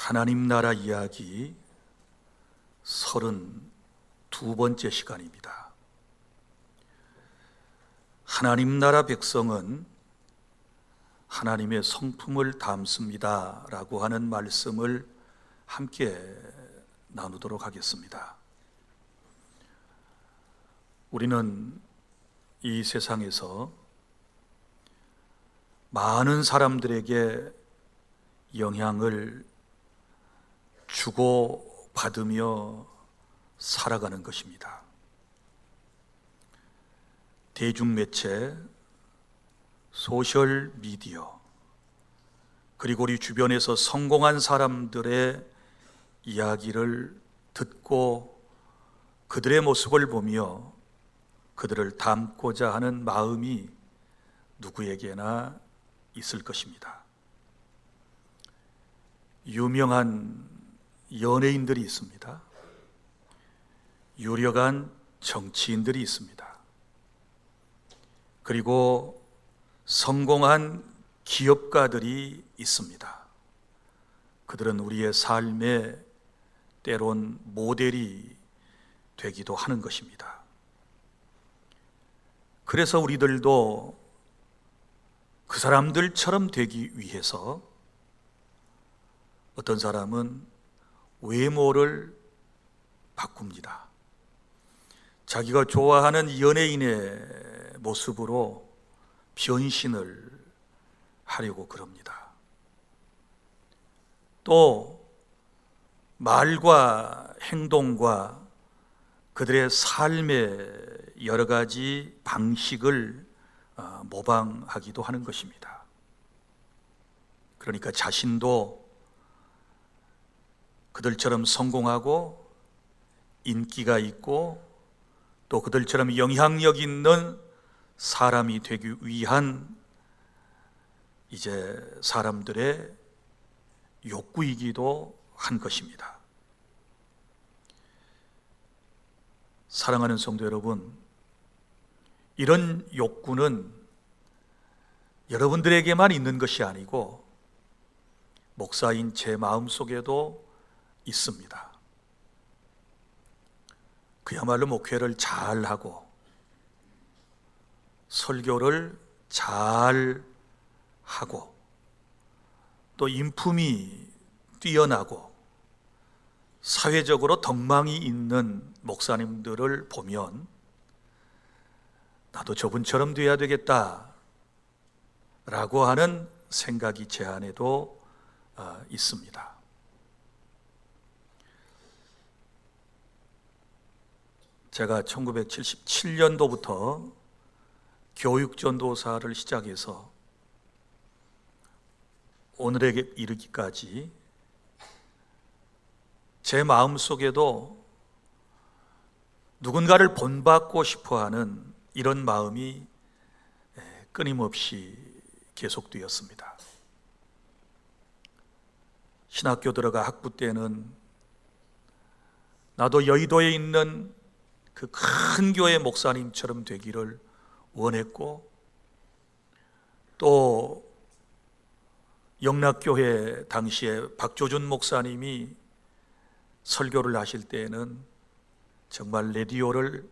하나님 나라 이야기 32번째 시간입니다. 하나님 나라 백성은 하나님의 성품을 담습니다 라고 하는 말씀을 함께 나누도록 하겠습니다. 우리는 이 세상에서 많은 사람들에게 영향을 주고 받으며 살아가는 것입니다. 대중매체, 소셜미디어, 그리고 우리 주변에서 성공한 사람들의 이야기를 듣고 그들의 모습을 보며 그들을 닮고자 하는 마음이 누구에게나 있을 것입니다. 유명한 연예인들이 있습니다. 유력한 정치인들이 있습니다. 그리고 성공한 기업가들이 있습니다. 그들은 우리의 삶의 때론 모델이 되기도 하는 것입니다. 그래서 우리들도 그 사람들처럼 되기 위해서 어떤 사람은 외모를 바꿉니다. 자기가 좋아하는 연예인의 모습으로 변신을 하려고 그럽니다. 또 말과 행동과 그들의 삶의 여러 가지 방식을 모방하기도 하는 것입니다. 그러니까 자신도 그들처럼 성공하고 인기가 있고 또 그들처럼 영향력 있는 사람이 되기 위한 이제 사람들의 욕구이기도 한 것입니다. 사랑하는 성도 여러분, 이런 욕구는 여러분들에게만 있는 것이 아니고 목사인 제 마음속에도 있습니다. 그야말로 목회를 잘하고 설교를 잘 하고 또 인품이 뛰어나고 사회적으로 덕망이 있는 목사님들을 보면 나도 저분처럼 돼야 되겠다 라고 하는 생각이 제 안에도 있습니다. 제가 1977년도부터 교육전도사를 시작해서 오늘에 이르기까지 제 마음속에도 누군가를 본받고 싶어하는 이런 마음이 끊임없이 계속되었습니다. 신학교 들어가 학부 때는 나도 여의도에 있는 그 큰 교회 목사님처럼 되기를 원했고, 또 영락교회 당시에 박조준 목사님이 설교를 하실 때에는 정말 라디오를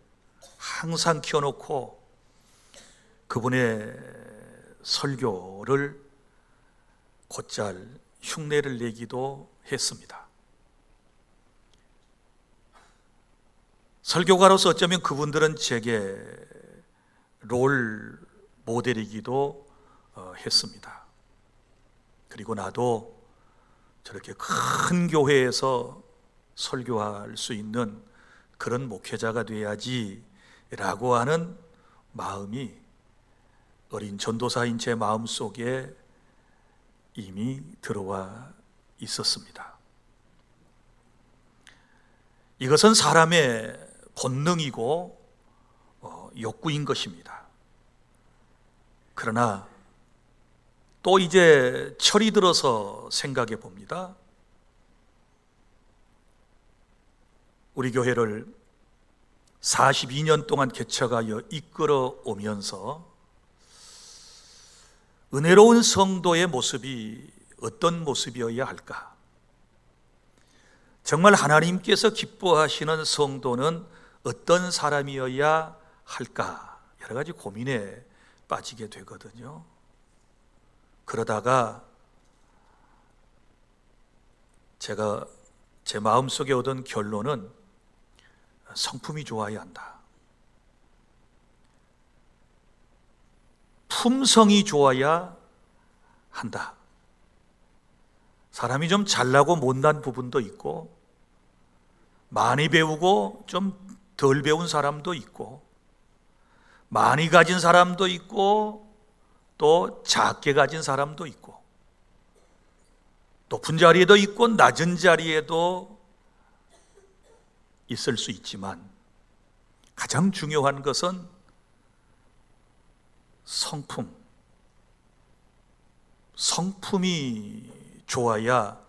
항상 켜놓고 그분의 설교를 곧잘 흉내를 내기도 했습니다. 설교가로서 어쩌면 그분들은 제게 롤 모델이기도 했습니다. 그리고 나도 저렇게 큰 교회에서 설교할 수 있는 그런 목회자가 돼야지 라고 하는 마음이 어린 전도사인 제 마음속에 이미 들어와 있었습니다. 이것은 사람의 본능이고 욕구인 것입니다. 그러나 또 이제 철이 들어서 생각해 봅니다. 우리 교회를 42년 동안 개척하여 이끌어 오면서 은혜로운 성도의 모습이 어떤 모습이어야 할까? 정말 하나님께서 기뻐하시는 성도는 어떤 사람이어야 할까? 여러 가지 고민에 빠지게 되거든요. 그러다가 제가 제 마음속에 얻은 결론은 성품이 좋아야 한다. 품성이 좋아야 한다. 사람이 좀 잘나고 못난 부분도 있고, 많이 배우고 좀 덜 배운 사람도 있고, 많이 가진 사람도 있고, 또 작게 가진 사람도 있고, 높은 자리에도 있고 낮은 자리에도 있을 수 있지만, 가장 중요한 것은 성품이 좋아야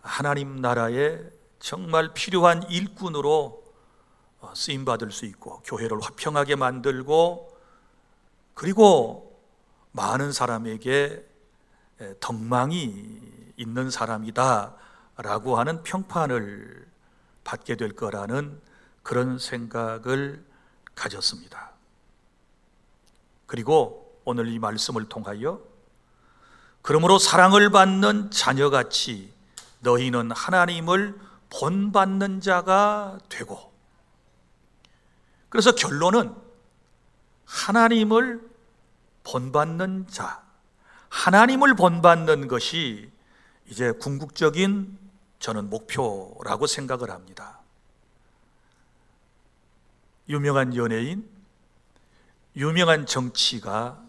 하나님 나라에 정말 필요한 일꾼으로 쓰임받을 수 있고, 교회를 화평하게 만들고, 그리고 많은 사람에게 덕망이 있는 사람이다 라고 하는 평판을 받게 될 거라는 그런 생각을 가졌습니다. 그리고 오늘 이 말씀을 통하여 그러므로 사랑을 받는 자녀같이 너희는 하나님을 본받는 자가 되고, 그래서 결론은 하나님을 본받는 자, 하나님을 본받는 것이 이제 궁극적인 저는 목표라고 생각을 합니다. 유명한 연예인, 유명한 정치가,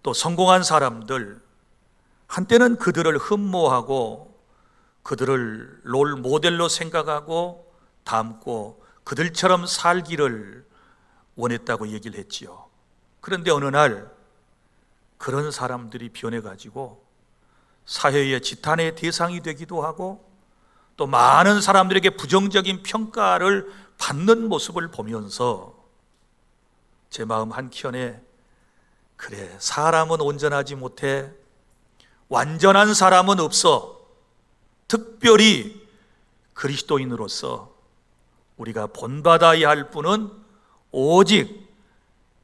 또 성공한 사람들, 한때는 그들을 흠모하고 그들을 롤 모델로 생각하고 닮고 그들처럼 살기를 원했다고 얘기를 했지요. 그런데 어느 날 그런 사람들이 변해가지고 사회의 지탄의 대상이 되기도 하고, 또 많은 사람들에게 부정적인 평가를 받는 모습을 보면서 제 마음 한켠에, 그래, 사람은 온전하지 못해, 완전한 사람은 없어, 특별히 그리스도인으로서 우리가 본받아야 할 분은 오직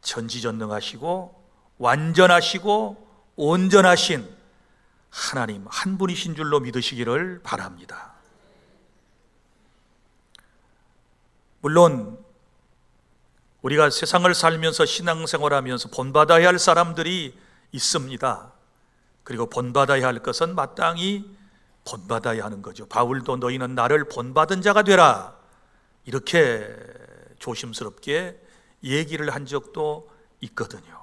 전지전능하시고 완전하시고 온전하신 하나님 한 분이신 줄로 믿으시기를 바랍니다. 물론 우리가 세상을 살면서 신앙생활하면서 본받아야 할 사람들이 있습니다. 그리고 본받아야 할 것은 마땅히 본받아야 하는 거죠. 바울도 너희는 나를 본받은 자가 되라, 이렇게 조심스럽게 얘기를 한 적도 있거든요.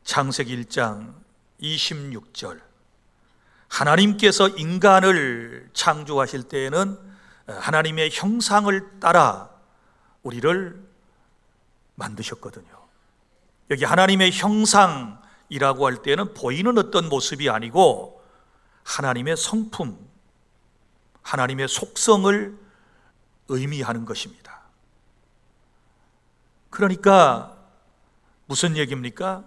창세기 1장 26절, 하나님께서 인간을 창조하실 때에는 하나님의 형상을 따라 우리를 만드셨거든요. 여기 하나님의 형상이라고 할 때는 보이는 어떤 모습이 아니고 하나님의 성품, 하나님의 속성을 의미하는 것입니다. 그러니까 무슨 얘기입니까?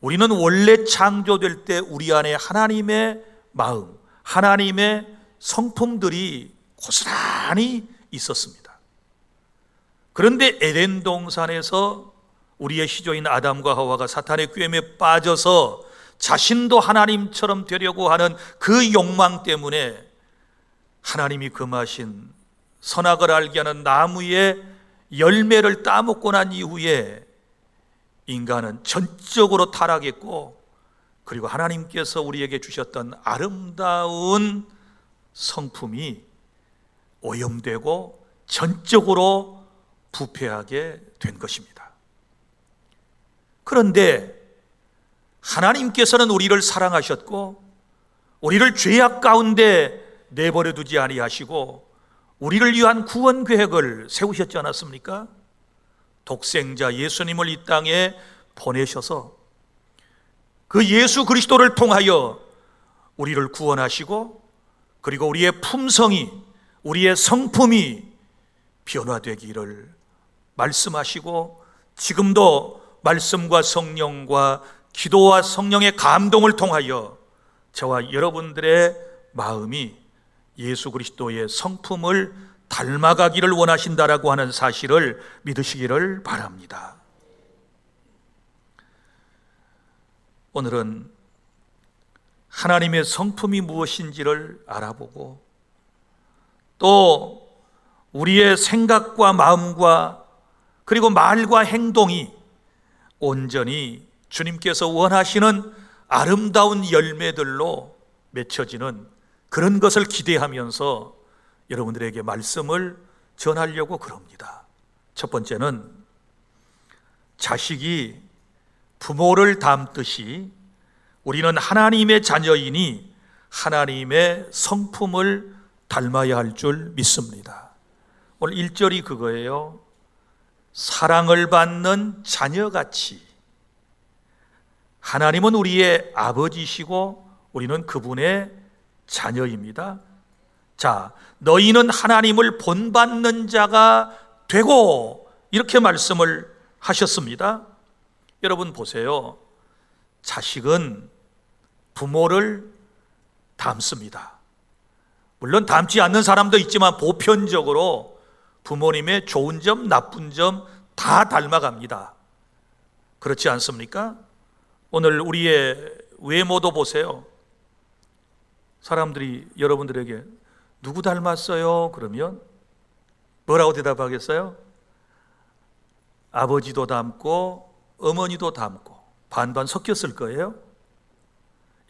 우리는 원래 창조될 때 우리 안에 하나님의 마음, 하나님의 성품들이 고스란히 있었습니다. 그런데 에덴 동산에서 우리의 시조인 아담과 하와가 사탄의 꾀임에 빠져서 자신도 하나님처럼 되려고 하는 그 욕망 때문에 하나님이 금하신 선악을 알게 하는 나무의 열매를 따먹고 난 이후에 인간은 전적으로 타락했고, 그리고 하나님께서 우리에게 주셨던 아름다운 성품이 오염되고 전적으로 부패하게 된 것입니다. 그런데 하나님께서는 우리를 사랑하셨고 우리를 죄악 가운데 내버려 두지 아니하시고 우리를 위한 구원 계획을 세우셨지 않았습니까? 독생자 예수님을 이 땅에 보내셔서 그 예수 그리스도를 통하여 우리를 구원하시고, 그리고 우리의 품성이, 우리의 성품이 변화되기를 말씀하시고, 지금도 말씀과 성령과 기도와 성령의 감동을 통하여 저와 여러분들의 마음이 예수 그리스도의 성품을 닮아가기를 원하신다라고 하는 사실을 믿으시기를 바랍니다. 오늘은 하나님의 성품이 무엇인지를 알아보고 또 우리의 생각과 마음과 그리고 말과 행동이 온전히 주님께서 원하시는 아름다운 열매들로 맺혀지는 그런 것을 기대하면서 여러분들에게 말씀을 전하려고 그럽니다. 첫 번째는 자식이 부모를 닮듯이 우리는 하나님의 자녀이니 하나님의 성품을 닮아야 할 줄 믿습니다. 오늘 1절이 그거예요. 사랑을 받는 자녀같이. 하나님은 우리의 아버지시고 우리는 그분의 자녀입니다. 자, 너희는 하나님을 본받는 자가 되고, 이렇게 말씀을 하셨습니다. 여러분 보세요. 자식은 부모를 닮습니다. 물론 닮지 않는 사람도 있지만 보편적으로 부모님의 좋은 점, 나쁜 점 다 닮아갑니다. 그렇지 않습니까? 오늘 우리의 외모도 보세요. 사람들이 여러분들에게 누구 닮았어요? 그러면 뭐라고 대답하겠어요? 아버지도 닮고 어머니도 닮고 반반 섞였을 거예요.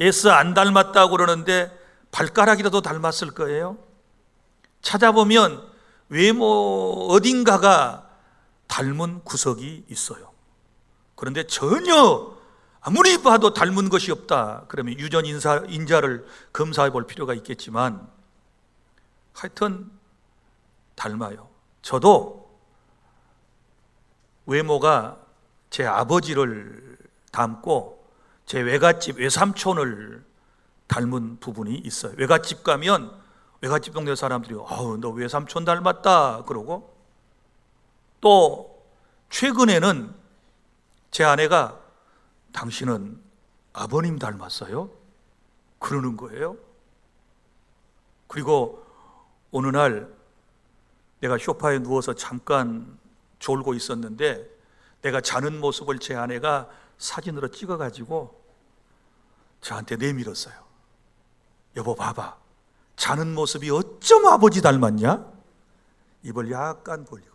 예스 안 닮았다고 그러는데 발가락이라도 닮았을 거예요. 찾아보면 외모 어딘가가 닮은 구석이 있어요. 그런데 전혀 아무리 봐도 닮은 것이 없다 그러면 유전 인자를 검사해 볼 필요가 있겠지만 하여튼 닮아요. 저도 외모가 제 아버지를 닮고 제 외갓집 외삼촌을 닮은 부분이 있어요. 외갓집 가면 외갓집 동네 사람들이 너 외삼촌 닮았다 그러고, 또 최근에는 제 아내가 당신은 아버님 닮았어요? 그러는 거예요. 그리고 어느 날 내가 소파에 누워서 잠깐 졸고 있었는데 내가 자는 모습을 제 아내가 사진으로 찍어가지고 저한테 내밀었어요. 여보 봐봐, 자는 모습이 어쩜 아버지 닮았냐? 입을 약간 벌리고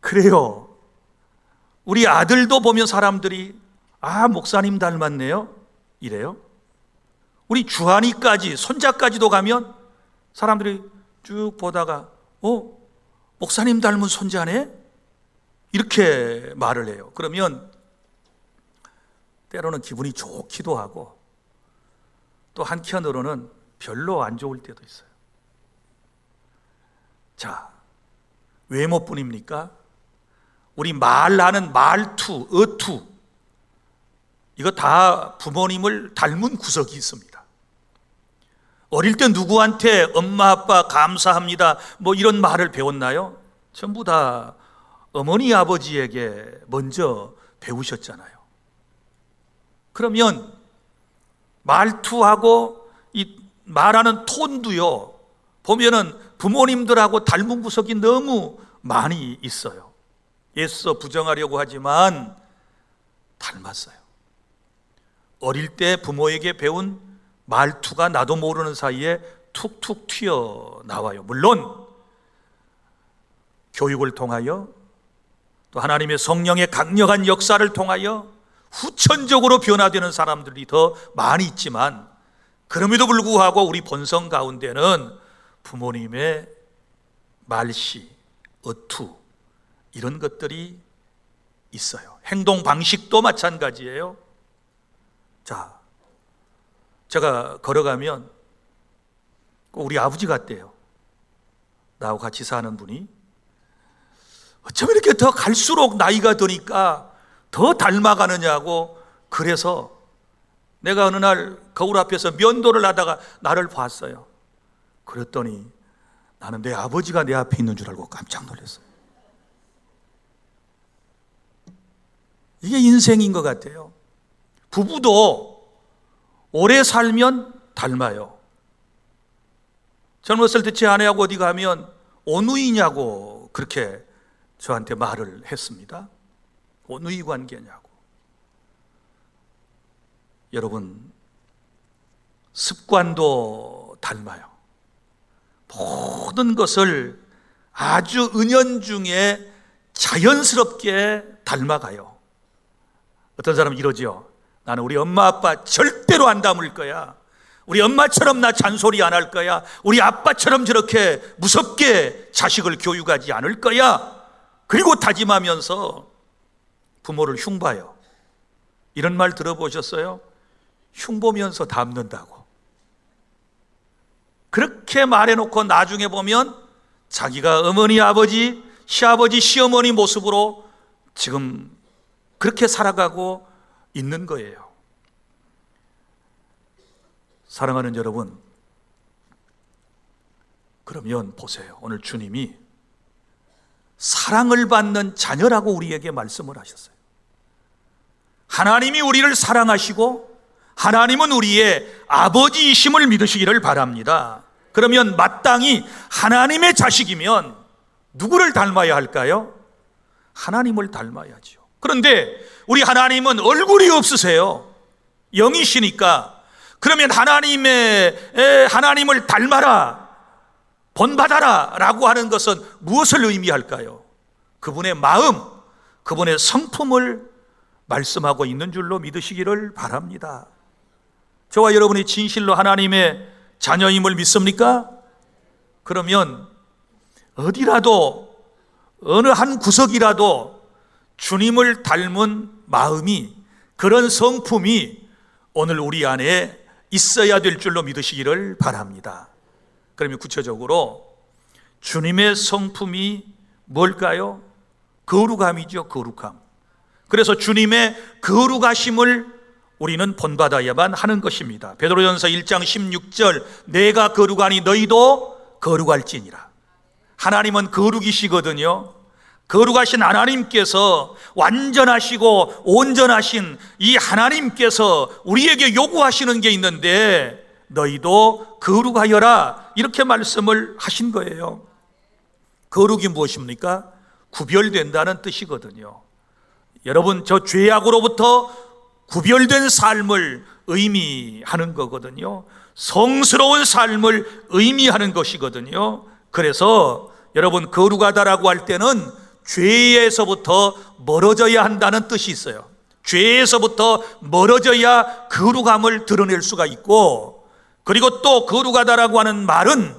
그래요. 우리 아들도 보면 사람들이 목사님 닮았네요 이래요. 우리 주한이까지 손자까지도 가면 사람들이 쭉 보다가 목사님 닮은 손자네? 이렇게 말을 해요. 그러면 때로는 기분이 좋기도 하고 또 한켠으로는 별로 안 좋을 때도 있어요. 자, 외모뿐입니까? 우리 말하는 말투, 어투, 이거 다 부모님을 닮은 구석이 있습니다. 어릴 때 누구한테 엄마 아빠 감사합니다 뭐 이런 말을 배웠나요? 전부 다 어머니 아버지에게 먼저 배우셨잖아요. 그러면 말투하고 이 말하는 톤도요 보면은 부모님들하고 닮은 구석이 너무 많이 있어요. 애써 부정하려고 하지만 닮았어요. 어릴 때 부모에게 배운 말투가 나도 모르는 사이에 툭툭 튀어나와요. 물론 교육을 통하여 또 하나님의 성령의 강력한 역사를 통하여 후천적으로 변화되는 사람들이 더 많이 있지만, 그럼에도 불구하고 우리 본성 가운데는 부모님의 말씨, 어투 이런 것들이 있어요. 행동 방식도 마찬가지예요. 자, 제가 걸어가면 꼭 우리 아버지 같대요. 나하고 같이 사는 분이 어쩜 이렇게 더 갈수록 나이가 드니까 더 닮아가느냐고. 그래서 내가 어느 날 거울 앞에서 면도를 하다가 나를 봤어요. 그랬더니 나는 내 아버지가 내 앞에 있는 줄 알고 깜짝 놀랐어요. 이게 인생인 것 같아요. 부부도 오래 살면 닮아요. 젊었을 때 제 아내하고 어디 가면 어누이냐고 그렇게 저한테 말을 했습니다. 어누이 관계냐고. 여러분, 습관도 닮아요. 모든 것을 아주 은연중에 자연스럽게 닮아가요. 어떤 사람은 이러죠. 나는 우리 엄마 아빠 절대로 안 닮을 거야. 우리 엄마처럼 나 잔소리 안 할 거야. 우리 아빠처럼 저렇게 무섭게 자식을 교육하지 않을 거야. 그리고 다짐하면서 부모를 흉봐요. 이런 말 들어보셨어요? 흉보면서 닮는다고. 그렇게 말해놓고 나중에 보면 자기가 어머니, 아버지, 시아버지, 시어머니 모습으로 지금 그렇게 살아가고 있는 거예요. 사랑하는 여러분, 그러면 보세요. 오늘 주님이 사랑을 받는 자녀라고 우리에게 말씀을 하셨어요. 하나님이 우리를 사랑하시고 하나님은 우리의 아버지이심을 믿으시기를 바랍니다. 그러면 마땅히 하나님의 자식이면 누구를 닮아야 할까요? 하나님을 닮아야죠. 그런데 우리 하나님은 얼굴이 없으세요. 영이시니까. 그러면 하나님을 닮아라, 본받아라 라고 하는 것은 무엇을 의미할까요? 그분의 마음, 그분의 성품을 말씀하고 있는 줄로 믿으시기를 바랍니다. 저와 여러분이 진실로 하나님의 자녀임을 믿습니까? 그러면 어디라도, 어느 한 구석이라도 주님을 닮은 마음이, 그런 성품이 오늘 우리 안에 있어야 될 줄로 믿으시기를 바랍니다. 그러면 구체적으로 주님의 성품이 뭘까요? 거룩함이죠. 거룩함. 그래서 주님의 거룩하심을 우리는 본받아야만 하는 것입니다. 베드로전서 1장 16절, 내가 거룩하니 너희도 거룩할지니라. 하나님은 거룩이시거든요. 거룩하신 하나님께서, 완전하시고 온전하신 이 하나님께서 우리에게 요구하시는 게 있는데 너희도 거룩하여라, 이렇게 말씀을 하신 거예요. 거룩이 무엇입니까? 구별된다는 뜻이거든요. 여러분, 저 죄악으로부터 구별된 삶을 의미하는 거거든요. 성스러운 삶을 의미하는 것이거든요. 그래서 여러분, 거룩하다라고 할 때는 죄에서부터 멀어져야 한다는 뜻이 있어요. 죄에서부터 멀어져야 거룩함을 드러낼 수가 있고, 그리고 또 거룩하다라고 하는 말은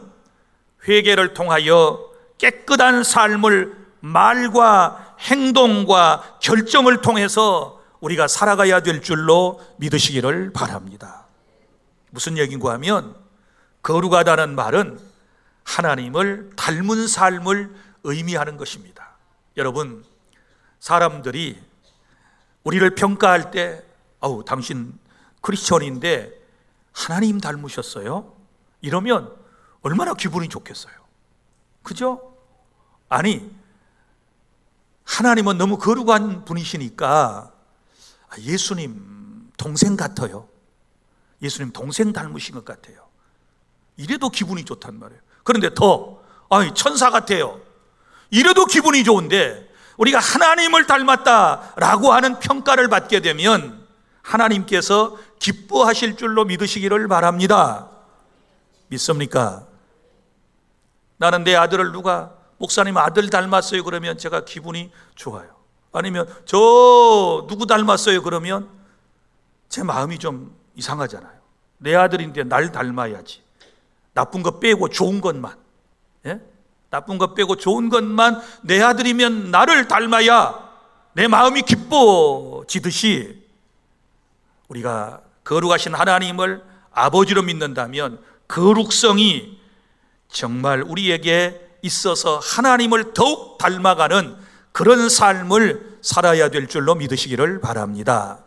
회개를 통하여 깨끗한 삶을 말과 행동과 결정을 통해서 우리가 살아가야 될 줄로 믿으시기를 바랍니다. 무슨 얘기인가 하면, 거룩하다는 말은 하나님을 닮은 삶을 의미하는 것입니다. 여러분, 사람들이 우리를 평가할 때 당신 크리스천인데 하나님 닮으셨어요? 이러면 얼마나 기분이 좋겠어요. 그죠? 아니, 하나님은 너무 거룩한 분이시니까 예수님 동생 같아요. 예수님 동생 닮으신 것 같아요. 이래도 기분이 좋단 말이에요. 그런데 천사 같아요. 이래도 기분이 좋은데, 우리가 하나님을 닮았다라고 하는 평가를 받게 되면 하나님께서 기뻐하실 줄로 믿으시기를 바랍니다. 믿습니까? 나는 내 아들을 누가 목사님 아들 닮았어요 그러면 제가 기분이 좋아요. 아니면 저 누구 닮았어요 그러면 제 마음이 좀 이상하잖아요. 내 아들인데 날 닮아야지. 나쁜 거 빼고 좋은 것만, 나쁜 거 빼고 좋은 것만 내 아들이면 나를 닮아야 내 마음이 기뻐지듯이, 우리가 거룩하신 하나님을 아버지로 믿는다면 거룩성이 정말 우리에게 있어서 하나님을 더욱 닮아가는 그런 삶을 살아야 될 줄로 믿으시기를 바랍니다.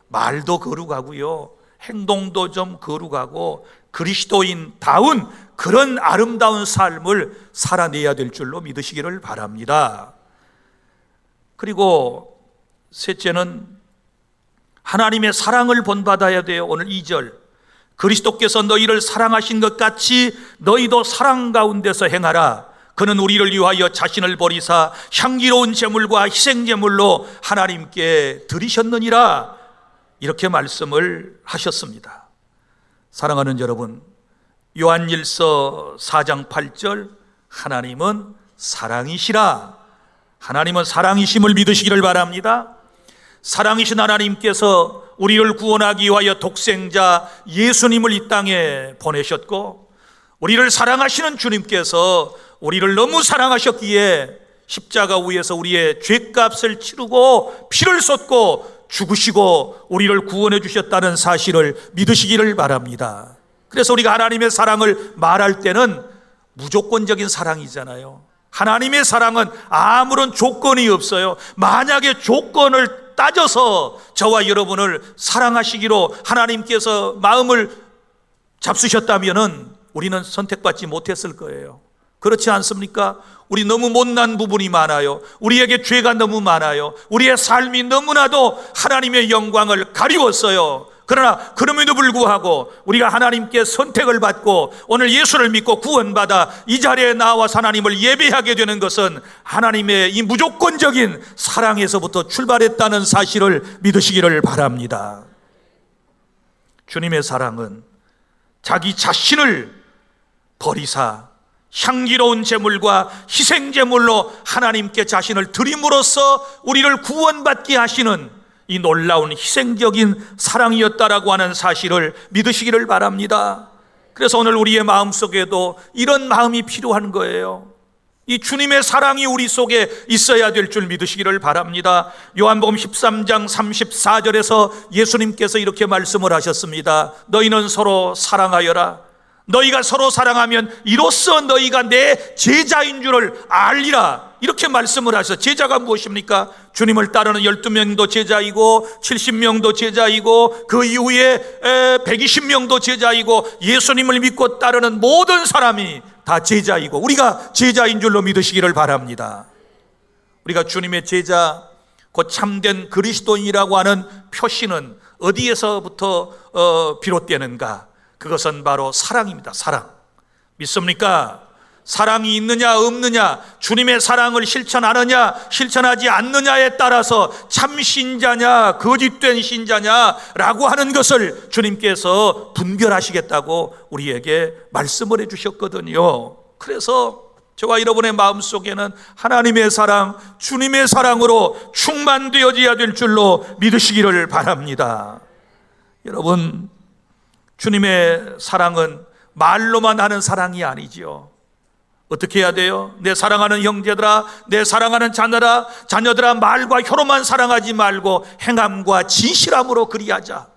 말도 거룩하고요, 행동도 좀 거룩하고 그리스도인다운 그런 아름다운 삶을 살아내야 될 줄로 믿으시기를 바랍니다. 그리고 셋째는 하나님의 사랑을 본받아야 돼요. 오늘 2절, 그리스도께서 너희를 사랑하신 것 같이 너희도 사랑 가운데서 행하라. 그는 우리를 위하여 자신을 버리사 향기로운 제물과 희생제물로 하나님께 드리셨느니라. 이렇게 말씀을 하셨습니다. 사랑하는 여러분, 요한일서 4장 8절, 하나님은 사랑이시라. 하나님은 사랑이심을 믿으시기를 바랍니다. 사랑이신 하나님께서 우리를 구원하기 위하여 독생자 예수님을 이 땅에 보내셨고, 우리를 사랑하시는 주님께서 우리를 너무 사랑하셨기에 십자가 위에서 우리의 죄값을 치르고 피를 쏟고 죽으시고 우리를 구원해 주셨다는 사실을 믿으시기를 바랍니다. 그래서 우리가 하나님의 사랑을 말할 때는 무조건적인 사랑이잖아요. 하나님의 사랑은 아무런 조건이 없어요. 만약에 조건을 따져서 저와 여러분을 사랑하시기로 하나님께서 마음을 잡수셨다면 우리는 선택받지 못했을 거예요. 그렇지 않습니까? 우리 너무 못난 부분이 많아요. 우리에게 죄가 너무 많아요. 우리의 삶이 너무나도 하나님의 영광을 가리웠어요. 그러나 그럼에도 불구하고 우리가 하나님께 선택을 받고 오늘 예수를 믿고 구원받아 이 자리에 나와서 하나님을 예배하게 되는 것은 하나님의 이 무조건적인 사랑에서부터 출발했다는 사실을 믿으시기를 바랍니다. 주님의 사랑은 자기 자신을 버리사 향기로운 제물과 희생제물로 하나님께 자신을 드림으로써 우리를 구원받게 하시는 이 놀라운 희생적인 사랑이었다라고 하는 사실을 믿으시기를 바랍니다. 그래서 오늘 우리의 마음속에도 이런 마음이 필요한 거예요. 이 주님의 사랑이 우리 속에 있어야 될 줄 믿으시기를 바랍니다. 요한복음 13장 34절에서 예수님께서 이렇게 말씀을 하셨습니다. 너희는 서로 사랑하여라. 너희가 서로 사랑하면 이로써 너희가 내 제자인 줄을 알리라. 이렇게 말씀을 하셔서, 제자가 무엇입니까? 주님을 따르는 12명도 제자이고 70명도 제자이고 그 이후에 120명도 제자이고 예수님을 믿고 따르는 모든 사람이 다 제자이고 우리가 제자인 줄로 믿으시기를 바랍니다. 우리가 주님의 제자, 곧 참된 그리스도인이라고 하는 표시는 어디에서부터 비롯되는가? 그것은 바로 사랑입니다. 사랑. 믿습니까? 사랑이 있느냐 없느냐, 주님의 사랑을 실천하느냐 실천하지 않느냐에 따라서 참 신자냐 거짓된 신자냐라고 하는 것을 주님께서 분별하시겠다고 우리에게 말씀을 해주셨거든요. 그래서 저와 여러분의 마음속에는 하나님의 사랑, 주님의 사랑으로 충만되어져야 될 줄로 믿으시기를 바랍니다. 여러분, 주님의 사랑은 말로만 하는 사랑이 아니지요. 어떻게 해야 돼요? 내 사랑하는 형제들아, 내 사랑하는 자녀들아, 말과 혀로만 사랑하지 말고 행함과 진실함으로 그리하자.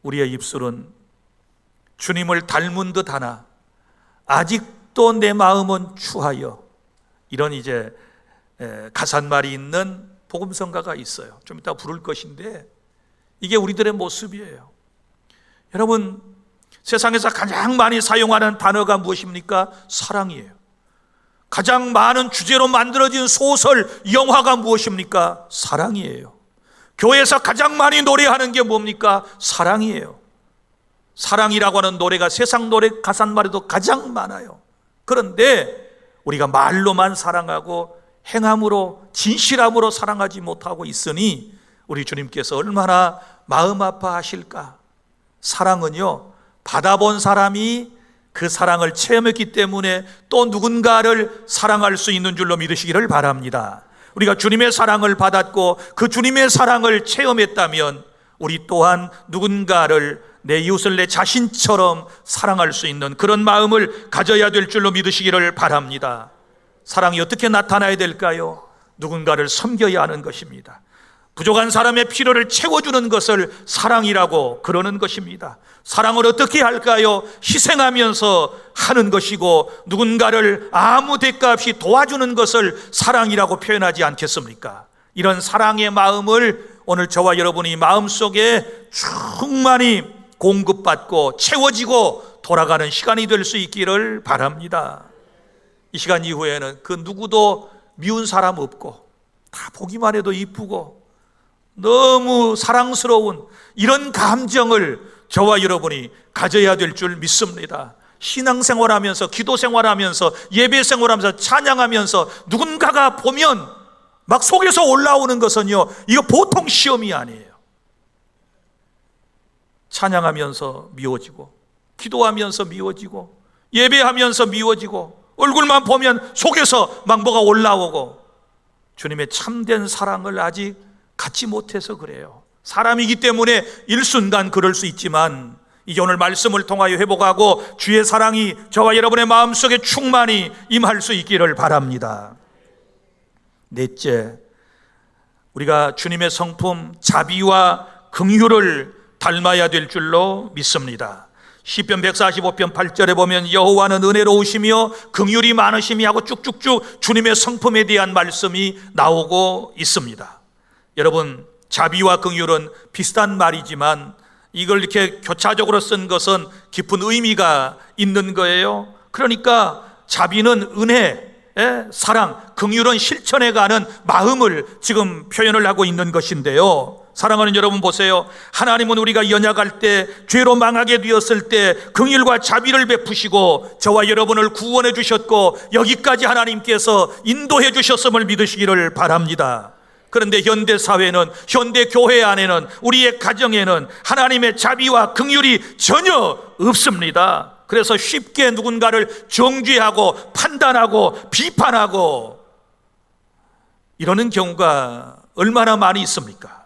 우리의 입술은 주님을 닮은 듯 하나 아직도 내 마음은 추하여, 이런 이제 가사말이 있는 복음성가가 있어요. 좀 이따 부를 것인데 이게 우리들의 모습이에요. 여러분, 세상에서 가장 많이 사용하는 단어가 무엇입니까? 사랑이에요. 가장 많은 주제로 만들어진 소설, 영화가 무엇입니까? 사랑이에요. 교회에서 가장 많이 노래하는 게 뭡니까? 사랑이에요. 사랑이라고 하는 노래가 세상 노래 가사말에도 가장 많아요. 그런데 우리가 말로만 사랑하고 행함으로, 진실함으로 사랑하지 못하고 있으니 우리 주님께서 얼마나 마음 아파하실까. 사랑은요, 받아본 사람이 그 사랑을 체험했기 때문에 또 누군가를 사랑할 수 있는 줄로 믿으시기를 바랍니다. 우리가 주님의 사랑을 받았고 그 주님의 사랑을 체험했다면 우리 또한 누군가를, 내 이웃을 내 자신처럼 사랑할 수 있는 그런 마음을 가져야 될 줄로 믿으시기를 바랍니다. 사랑이 어떻게 나타나야 될까요? 누군가를 섬겨야 하는 것입니다. 부족한 사람의 필요를 채워주는 것을 사랑이라고 그러는 것입니다. 사랑을 어떻게 할까요? 희생하면서 하는 것이고 누군가를 아무 대가 없이 도와주는 것을 사랑이라고 표현하지 않겠습니까? 이런 사랑의 마음을 오늘 저와 여러분이 마음속에 충만히 공급받고 채워지고 돌아가는 시간이 될 수 있기를 바랍니다. 이 시간 이후에는 그 누구도 미운 사람 없고 다 보기만 해도 이쁘고 너무 사랑스러운 이런 감정을 저와 여러분이 가져야 될 줄 믿습니다. 신앙생활하면서, 기도생활하면서, 예배생활하면서, 찬양하면서 누군가가 보면 막 속에서 올라오는 것은요, 이거 보통 시험이 아니에요. 찬양하면서 미워지고, 기도하면서 미워지고, 예배하면서 미워지고, 얼굴만 보면 속에서 막 뭐가 올라오고, 주님의 참된 사랑을 아직 갖지 못해서 그래요. 사람이기 때문에 일순간 그럴 수 있지만, 이제 오늘 말씀을 통하여 회복하고 주의 사랑이 저와 여러분의 마음속에 충만히 임할 수 있기를 바랍니다. 넷째, 우리가 주님의 성품 자비와 긍휼을 닮아야 될 줄로 믿습니다. 시편 145편 8절에 보면 여호와는 은혜로우시며 긍휼이 많으시며 하고 쭉쭉쭉 주님의 성품에 대한 말씀이 나오고 있습니다. 여러분, 자비와 긍휼은 비슷한 말이지만 이걸 이렇게 교차적으로 쓴 것은 깊은 의미가 있는 거예요. 그러니까 자비는 은혜, 사랑, 긍휼은 실천해가는 마음을 지금 표현을 하고 있는 것인데요. 사랑하는 여러분 보세요. 하나님은 우리가 연약할 때, 죄로 망하게 되었을 때 긍휼과 자비를 베푸시고 저와 여러분을 구원해 주셨고 여기까지 하나님께서 인도해 주셨음을 믿으시기를 바랍니다. 그런데 현대 사회는, 현대 교회 안에는, 우리의 가정에는 하나님의 자비와 긍휼이 전혀 없습니다. 그래서 쉽게 누군가를 정죄하고 판단하고 비판하고 이러는 경우가 얼마나 많이 있습니까?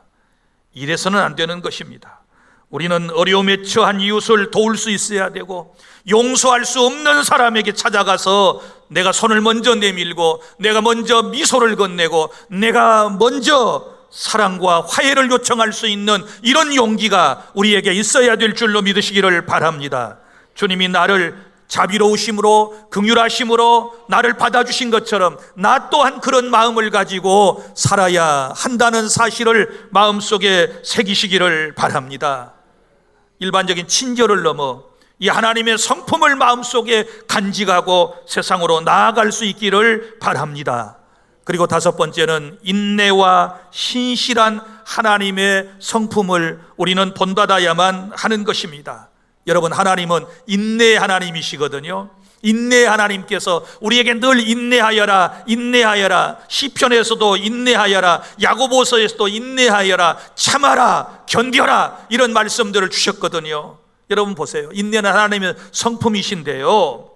이래서는 안 되는 것입니다. 우리는 어려움에 처한 이웃을 도울 수 있어야 되고, 용서할 수 없는 사람에게 찾아가서 내가 손을 먼저 내밀고, 내가 먼저 미소를 건네고, 내가 먼저 사랑과 화해를 요청할 수 있는 이런 용기가 우리에게 있어야 될 줄로 믿으시기를 바랍니다. 주님이 나를 자비로우심으로, 긍휼하심으로 나를 받아주신 것처럼 나 또한 그런 마음을 가지고 살아야 한다는 사실을 마음속에 새기시기를 바랍니다. 일반적인 친절을 넘어 이 하나님의 성품을 마음속에 간직하고 세상으로 나아갈 수 있기를 바랍니다. 그리고 다섯 번째는 인내와 신실한 하나님의 성품을 우리는 본받아야만 하는 것입니다. 여러분, 하나님은 인내의 하나님이시거든요. 인내의 하나님께서 우리에게 늘 인내하여라, 인내하여라, 시편에서도 인내하여라, 야고보서에서도 인내하여라, 참아라, 견뎌라, 이런 말씀들을 주셨거든요. 여러분 보세요. 인내는 하나님의 성품이신데요,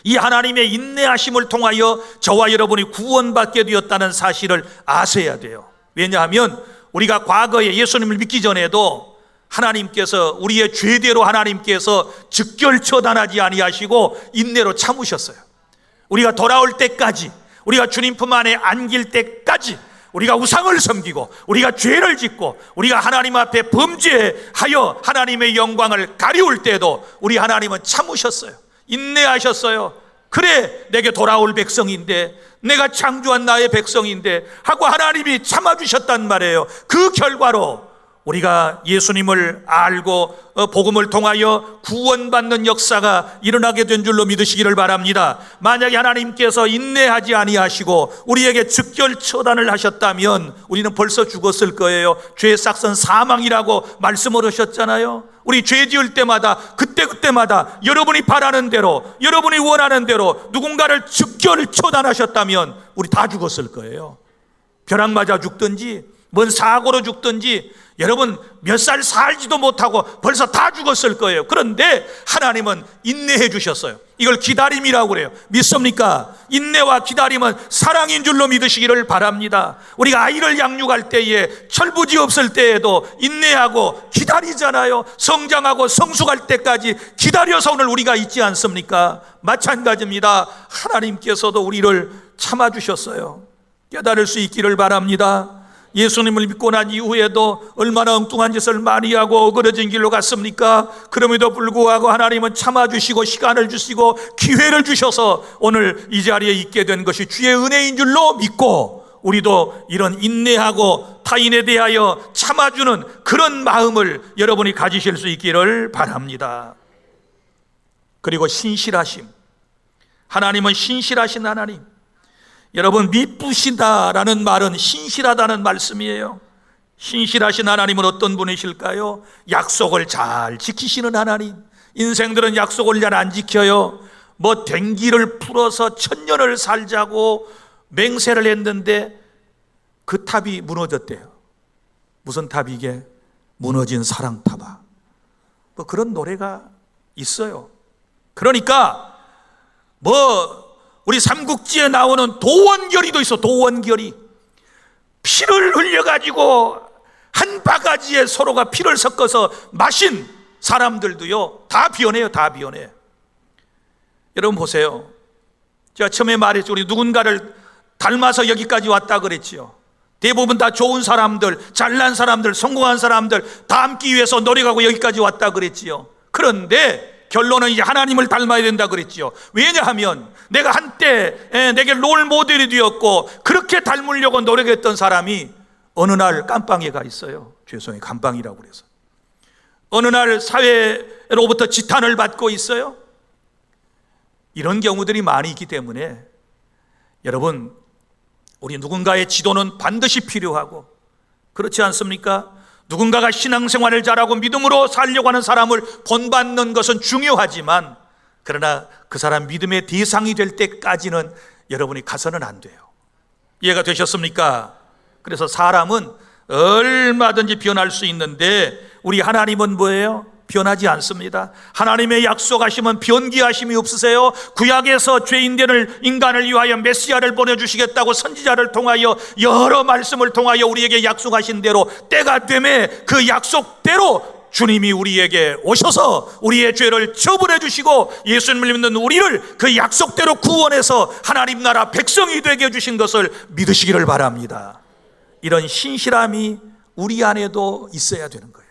이 하나님의 인내하심을 통하여 저와 여러분이 구원받게 되었다는 사실을 아셔야 돼요. 왜냐하면 우리가 과거에 예수님을 믿기 전에도 하나님께서 우리의 죄대로 하나님께서 즉결 처단하지 아니하시고 인내로 참으셨어요. 우리가 돌아올 때까지, 우리가 주님 품 안에 안길 때까지, 우리가 우상을 섬기고 우리가 죄를 짓고 우리가 하나님 앞에 범죄하여 하나님의 영광을 가리울 때도 우리 하나님은 참으셨어요. 인내하셨어요. 그래, 내게 돌아올 백성인데, 내가 창조한 나의 백성인데 하고 하나님이 참아주셨단 말이에요. 그 결과로 우리가 예수님을 알고 복음을 통하여 구원받는 역사가 일어나게 된 줄로 믿으시기를 바랍니다. 만약에 하나님께서 인내하지 아니하시고 우리에게 즉결 처단을 하셨다면 우리는 벌써 죽었을 거예요. 죄의 싹은 사망이라고 말씀을 하셨잖아요. 우리 죄 지을 때마다 그때마다 여러분이 바라는 대로, 여러분이 원하는 대로 누군가를 즉결 처단하셨다면 우리 다 죽었을 거예요. 벼락 맞아 죽든지 뭔 사고로 죽든지 여러분 몇 살 살지도 못하고 벌써 다 죽었을 거예요. 그런데 하나님은 인내해 주셨어요. 이걸 기다림이라고 그래요. 믿습니까? 인내와 기다림은 사랑인 줄로 믿으시기를 바랍니다. 우리가 아이를 양육할 때에 철부지 없을 때에도 인내하고 기다리잖아요. 성장하고 성숙할 때까지 기다려서 오늘 우리가 있지 않습니까? 마찬가지입니다. 하나님께서도 우리를 참아주셨어요. 깨달을 수 있기를 바랍니다. 예수님을 믿고 난 이후에도 얼마나 엉뚱한 짓을 많이 하고 어그러진 길로 갔습니까? 그럼에도 불구하고 하나님은 참아주시고 시간을 주시고 기회를 주셔서 오늘 이 자리에 있게 된 것이 주의 은혜인 줄로 믿고, 우리도 이런 인내하고 타인에 대하여 참아주는 그런 마음을 여러분이 가지실 수 있기를 바랍니다. 그리고 신실하심. 하나님은 신실하신 하나님. 여러분, 미쁘시다라는 말은 신실하다는 말씀이에요. 신실하신 하나님은 어떤 분이실까요? 약속을 잘 지키시는 하나님. 인생들은 약속을 잘 안 지켜요. 뭐 댕기를 풀어서 천년을 살자고 맹세를 했는데 그 탑이 무너졌대요. 무슨 탑이게? 무너진 사랑탑아. 뭐 그런 노래가 있어요. 그러니까 뭐 우리 삼국지에 나오는 도원결의도 있어. 도원결의. 피를 흘려가지고 한 바가지에 서로가 피를 섞어서 마신 사람들도요, 다 변해요. 다 변해. 여러분 보세요. 제가 처음에 말했죠. 우리 누군가를 닮아서 여기까지 왔다 그랬지요. 대부분 다 좋은 사람들, 잘난 사람들, 성공한 사람들 닮기 위해서 노력하고 여기까지 왔다 그랬지요. 그런데 결론은 이제 하나님을 닮아야 된다 그랬지요. 왜냐하면 내가 한때 내게 롤 모델이 되었고 그렇게 닮으려고 노력했던 사람이 어느 날 깜빵에 가 있어요. 죄송해요, 감방이라고 그래서. 어느 날 사회로부터 지탄을 받고 있어요. 이런 경우들이 많이 있기 때문에 여러분, 우리 누군가의 지도는 반드시 필요하고, 그렇지 않습니까? 누군가가 신앙생활을 잘하고 믿음으로 살려고 하는 사람을 본받는 것은 중요하지만, 그러나 그 사람 믿음의 대상이 될 때까지는 여러분이 가서는 안 돼요. 이해가 되셨습니까? 그래서 사람은 얼마든지 변할 수 있는데 우리 하나님은 뭐예요? 변하지 않습니다. 하나님의 약속하심은 변기하심이 없으세요. 구약에서 죄인되는 인간을 위하여 메시아를 보내주시겠다고 선지자를 통하여 여러 말씀을 통하여 우리에게 약속하신 대로 때가 되매 그 약속대로 주님이 우리에게 오셔서 우리의 죄를 처분해 주시고 예수님을 믿는 우리를 그 약속대로 구원해서 하나님 나라 백성이 되게 해주신 것을 믿으시기를 바랍니다. 이런 신실함이 우리 안에도 있어야 되는 거예요.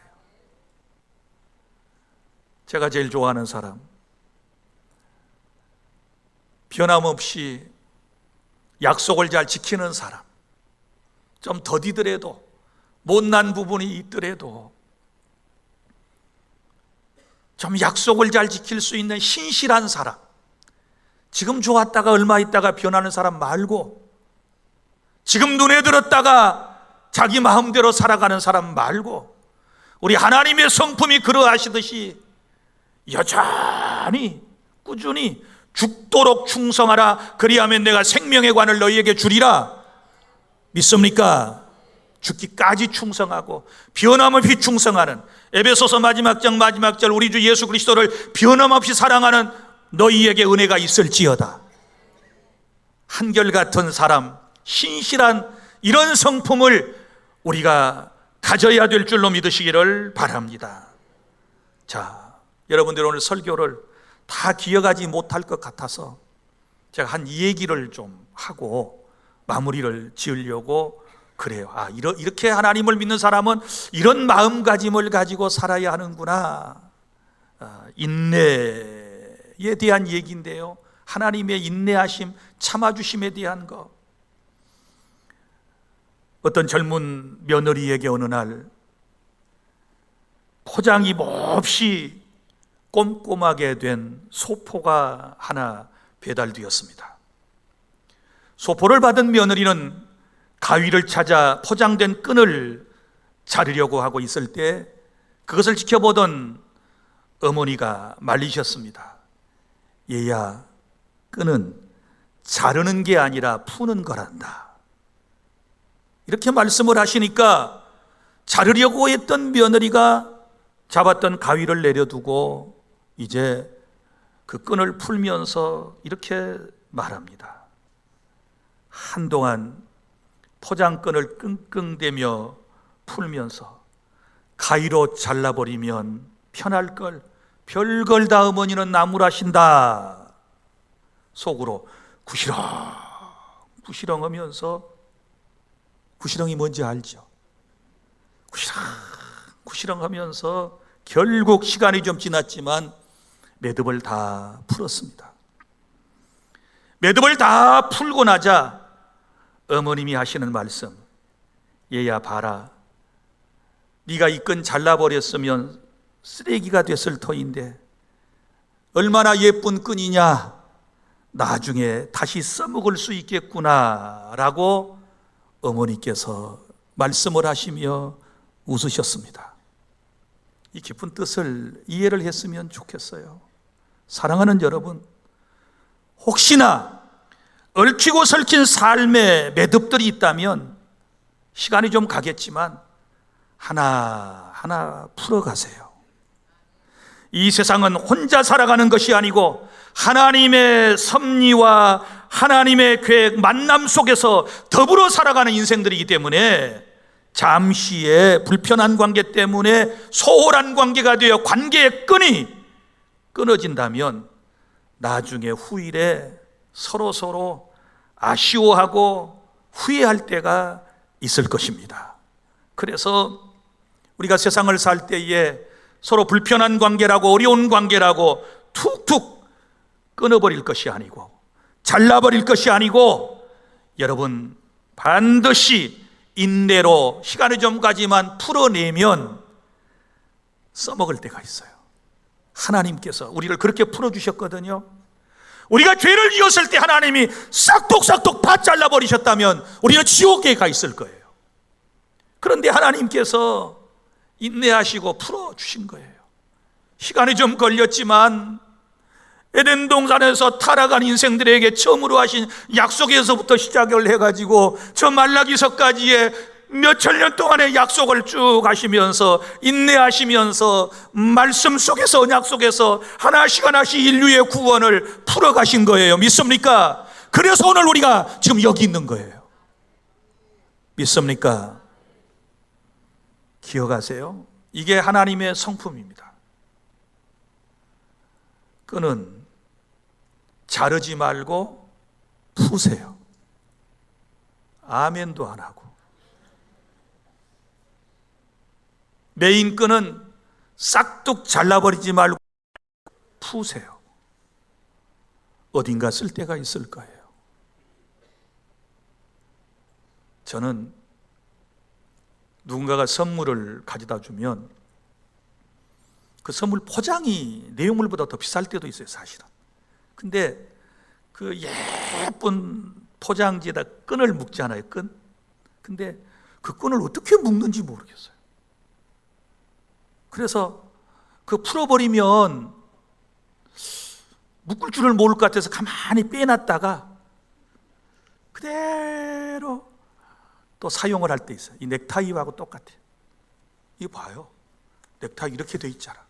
제가 제일 좋아하는 사람, 변함없이 약속을 잘 지키는 사람, 좀 더디더라도 못난 부분이 있더라도 좀 약속을 잘 지킬 수 있는 신실한 사람, 지금 좋았다가 얼마 있다가 변하는 사람 말고, 지금 눈에 들었다가 자기 마음대로 살아가는 사람 말고, 우리 하나님의 성품이 그러하시듯이 여전히 꾸준히 죽도록 충성하라. 그리하면 내가 생명의 관을 너희에게 주리라. 믿습니까? 죽기까지 충성하고 변함없이 충성하는, 에베소서 마지막 장 마지막 절 우리 주 예수 그리스도를 변함없이 사랑하는 너희에게 은혜가 있을지어다. 한결같은 사람, 신실한 이런 성품을 우리가 가져야 될 줄로 믿으시기를 바랍니다. 자, 여러분들 오늘 설교를 다 기억하지 못할 것 같아서 제가 한 이 얘기를 좀 하고 마무리를 지으려고 그래요. 이렇게 하나님을 믿는 사람은 이런 마음가짐을 가지고 살아야 하는구나. 인내에 대한 얘기인데요, 하나님의 인내하심, 참아주심에 대한 것. 어떤 젊은 며느리에게 어느 날 포장이 몹시 꼼꼼하게 된 소포가 하나 배달되었습니다. 소포를 받은 며느리는 가위를 찾아 포장된 끈을 자르려고 하고 있을 때 그것을 지켜보던 어머니가 말리셨습니다. 얘야, 끈은 자르는 게 아니라 푸는 거란다. 이렇게 말씀을 하시니까 자르려고 했던 며느리가 잡았던 가위를 내려두고 이제 그 끈을 풀면서 이렇게 말합니다. 한동안 포장끈을 끙끙대며 풀면서 가위로 잘라버리면 편할 걸, 별걸 다 어머니는 나무라신다. 속으로 구시렁 구시렁 하면서, 구시렁이 뭔지 알죠? 구시렁 구시렁 하면서 결국 시간이 좀 지났지만 매듭을 다 풀었습니다. 매듭을 다 풀고 나자 어머님이 하시는 말씀, 얘야 봐라, 네가 이 끈 잘라버렸으면 쓰레기가 됐을 터인데 얼마나 예쁜 끈이냐, 나중에 다시 써먹을 수 있겠구나라고 어머니께서 말씀을 하시며 웃으셨습니다. 이 깊은 뜻을 이해를 했으면 좋겠어요. 사랑하는 여러분, 혹시나 얽히고 설킨 삶의 매듭들이 있다면 시간이 좀 가겠지만 하나하나 풀어가세요. 이 세상은 혼자 살아가는 것이 아니고 하나님의 섭리와 하나님의 계획, 만남 속에서 더불어 살아가는 인생들이기 때문에 잠시의 불편한 관계 때문에 소홀한 관계가 되어 관계의 끈이 끊어진다면 나중에 후일에 서로 아쉬워하고 후회할 때가 있을 것입니다. 그래서 우리가 세상을 살 때에 서로 불편한 관계라고 어려운 관계라고 툭툭 끊어버릴 것이 아니고 잘라버릴 것이 아니고 여러분 반드시 인내로 시간이 좀 가지만 풀어내면 써먹을 때가 있어요. 하나님께서 우리를 그렇게 풀어주셨거든요. 우리가 죄를 지었을 때 하나님이 싹둑싹둑 다 잘라버리셨다면 우리는 지옥에 가 있을 거예요. 그런데 하나님께서 인내하시고 풀어주신 거예요. 시간이 좀 걸렸지만 에덴 동산에서 타락한 인생들에게 처음으로 하신 약속에서부터 시작을 해가지고 저 말라기서까지의 몇천 년 동안의 약속을 쭉 하시면서 인내하시면서 말씀 속에서 언약 속에서 하나씩 하나씩 인류의 구원을 풀어가신 거예요. 믿습니까? 그래서 오늘 우리가 지금 여기 있는 거예요. 믿습니까? 기억하세요. 이게 하나님의 성품입니다. 끈은 자르지 말고 푸세요. 아멘도 안 하고. 메인 끈은 싹둑 잘라버리지 말고 푸세요. 어딘가 쓸 때가 있을 거예요. 저는 누군가가 선물을 가져다 주면 그 선물 포장이 내용물보다 더 비쌀 때도 있어요, 사실은. 근데 그 예쁜 포장지에다 끈을 묶잖아요, 끈. 근데 그 끈을 어떻게 묶는지 모르겠어요. 그래서 그 풀어버리면 묶을 줄을 모를 것 같아서 가만히 빼놨다가 그대로 또 사용을 할 때 있어요. 이 넥타이하고 똑같아요. 이거 봐요. 넥타이 이렇게 돼 있잖아.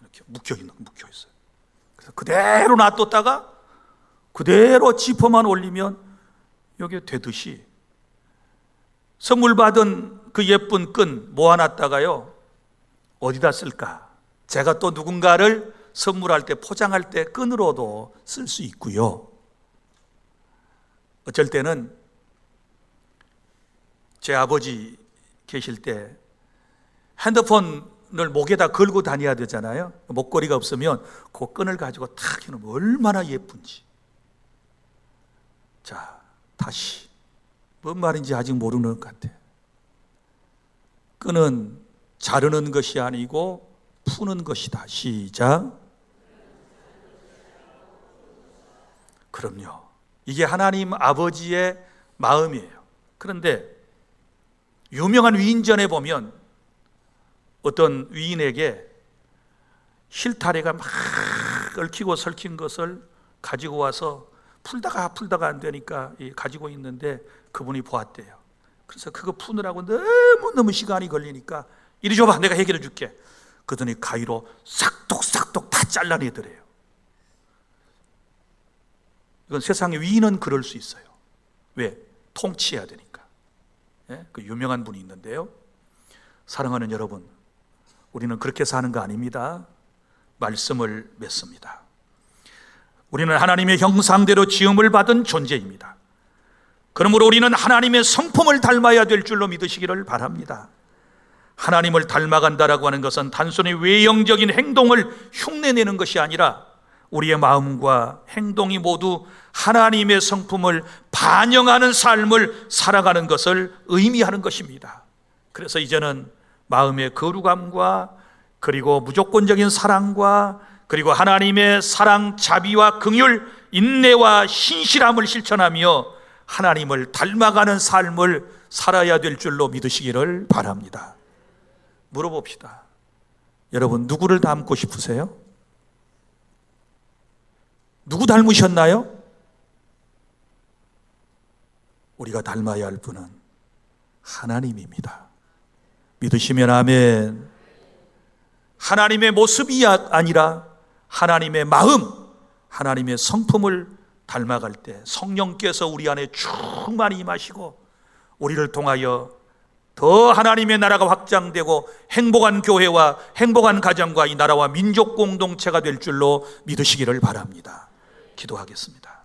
이렇게 묶여 있어요. 그래서 그대로 놔뒀다가 그대로 지퍼만 올리면 여기 되듯이 선물 받은 그 예쁜 끈 모아놨다가요, 어디다 쓸까? 제가 또 누군가를 선물할 때, 포장할 때 끈으로도 쓸 수 있고요. 어쩔 때는 제 아버지 계실 때 핸드폰을 목에다 걸고 다녀야 되잖아요. 목걸이가 없으면 그 끈을 가지고 탁 해놓으면 얼마나 예쁜지. 자, 다시 뭔 말인지 아직 모르는 것 같아. 끈은 자르는 것이 아니고 푸는 것이다. 시작. 그럼요. 이게 하나님 아버지의 마음이에요. 그런데 유명한 위인전에 보면 어떤 위인에게 실타래가 막 얽히고 설킨 것을 가지고 와서 풀다가 안 되니까 가지고 있는데 그분이 보았대요. 그래서 그거 푸느라고 너무 시간이 걸리니까 이리 줘봐, 내가 해결해 줄게. 그러더니 가위로 싹둑싹둑 다 잘라내더래요. 이건 세상의 위인은 그럴 수 있어요. 왜? 통치해야 되니까. 예? 그 유명한 분이 있는데요, 사랑하는 여러분, 우리는 그렇게 사는 거 아닙니다. 말씀을 맺습니다. 우리는 하나님의 형상대로 지음을 받은 존재입니다. 그러므로 우리는 하나님의 성품을 닮아야 될 줄로 믿으시기를 바랍니다. 하나님을 닮아간다라고 하는 것은 단순히 외형적인 행동을 흉내내는 것이 아니라 우리의 마음과 행동이 모두 하나님의 성품을 반영하는 삶을 살아가는 것을 의미하는 것입니다. 그래서 이제는 마음의 거룩함과 그리고 무조건적인 사랑과 그리고 하나님의 사랑, 자비와 긍휼, 인내와 신실함을 실천하며 하나님을 닮아가는 삶을 살아야 될 줄로 믿으시기를 바랍니다. 물어봅시다. 여러분, 누구를 닮고 싶으세요? 누구 닮으셨나요? 우리가 닮아야 할 분은 하나님입니다. 믿으시면 아멘. 하나님의 모습이 아니라 하나님의 마음, 하나님의 성품을 닮아갈 때 성령께서 우리 안에 충만히 임하시고 우리를 통하여 더 하나님의 나라가 확장되고 행복한 교회와 행복한 가정과 이 나라와 민족 공동체가 될 줄로 믿으시기를 바랍니다. 기도하겠습니다.